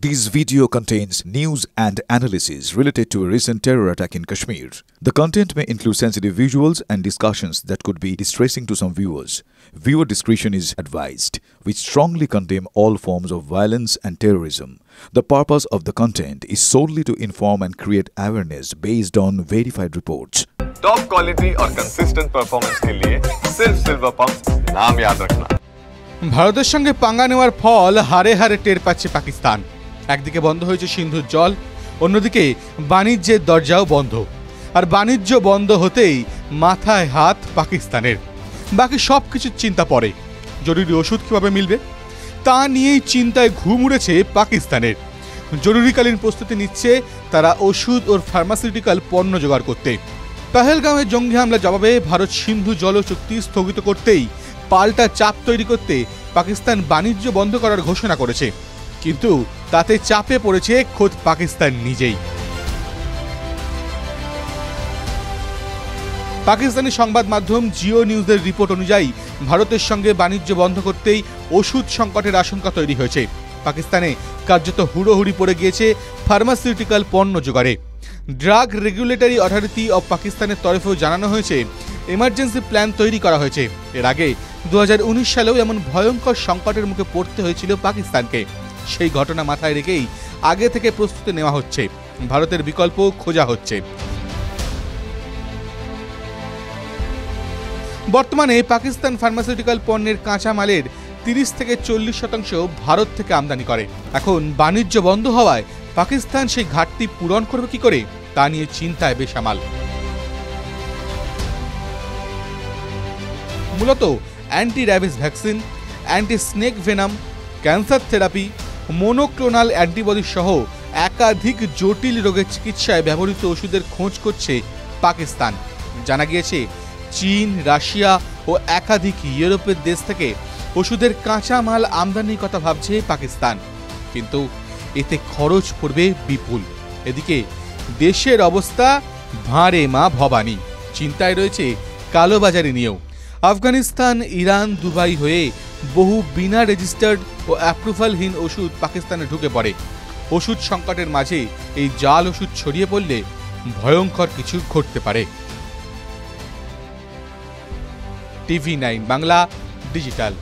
This video contains news and analysis related to a recent terror attack in Kashmir. The content may include sensitive visuals and discussions that could be distressing to some viewers. Viewer discretion is advised. We strongly condemn all forms of violence and terrorism. The purpose of the content is solely to inform and create awareness based on verified reports. Top quality और consistent performance के लिए सिर्फ silver pump नाम याद रखना। ভারতের সঙ্গে পাঙ্গা নেওয়ার ফল হারে হারে টের পাচ্ছে পাকিস্তান। একদিকে বন্ধ হয়েছে সিন্ধুর জল, অন্যদিকে বাণিজ্যের দরজাও বন্ধ। আর বাণিজ্য বন্ধ হতেই মাথায় হাত পাকিস্তানের। বাকি সব কিছুর চিন্তা পড়ে, জরুরি ওষুধ কীভাবে মিলবে তা নিয়েই চিন্তায় ঘুম উড়েছে পাকিস্তানের। জরুরিকালীন প্রস্তুতি নিচ্ছে তারা ওষুধ ও ফার্মাসিউটিক্যাল পণ্য জোগাড় করতে। পেহেলগাঁওয়ের জঙ্গি হামলা জবাবে ভারত সিন্ধু জল চুক্তি স্থগিত করতেই পাল্টা চাপ তৈরি করতে পাকিস্তান বাণিজ্য বন্ধ করার ঘোষণা করেছে, কিন্তু তাতে চাপে পড়েছে খোদ পাকিস্তান নিজেই। পাকিস্তানি সংবাদ মাধ্যম জিও নিউজের রিপোর্ট অনুযায়ী ভারতের সঙ্গে বাণিজ্য বন্ধ করতেই ওষুধ সংকটের আশঙ্কা তৈরি হয়েছে। পাকিস্তানে কার্যত হুড়োহুড়ি পড়ে গিয়েছে ফার্মাসিউটিক্যাল পণ্য জোগাড়ে। ড্রাগ রেগুলেটরি অথরিটি অব পাকিস্তানের তরফেও জানানো হয়েছে এমার্জেন্সি প্ল্যান তৈরি করা হয়েছে। এর আগে 2019 সালেও এমন ভয়ঙ্কর সংকটের মুখে পড়তে হয়েছিল পাকিস্তানকে। সেই ঘটনা মাথায় রেখেই আগে থেকে প্রস্তুতি নেওয়া হচ্ছে, ভারতের বিকল্প খোঁজা হচ্ছে। বর্তমানে পাকিস্তান ফার্মাসিউটিক্যাল পণ্যের কাঁচা মালের 30 থেকে 40% ভারত থেকে আমদানি করে। এখন বাণিজ্য বন্ধ হওয়ায় পাকিস্তান সেই ঘাটতি পূরণ করবে কি করে তা নিয়ে চিন্তায় বেসামাল। মূলত anti rabies vaccine, anti snake venom, cancer therapy, monoclonal antibody সহ একাধিক জটিল রোগের চিকিৎসায় ব্যবহৃত ওষুধের খোঁজ করছে পাকিস্তান। জানা গিয়েছে চীন, রাশিয়া ও একাধিক ইউরোপের দেশ থেকে ওষুধের কাঁচা মাল আমদানির কথা ভাবছে পাকিস্তান, কিন্তু এতে খরচ পড়বে বিপুল। এদিকে দেশের অবস্থা ভাঁড়ে মা ভবানী, চিন্তায় রয়েছে কালোবাজারি নিয়েও। আফগানিস্তান, ইরান, দুবাই হয়ে বহু বিনা রেজিস্টার্ড ও অ্যাপ্রুভালহীন ওষুধ পাকিস্তানে ঢুকে পড়ে। ওষুধ সংকটের মাঝে এই জাল ওষুধ ছড়িয়ে পড়লে ভয়ঙ্কর কিছু ঘটতে পারে। TV9 Bangla digital.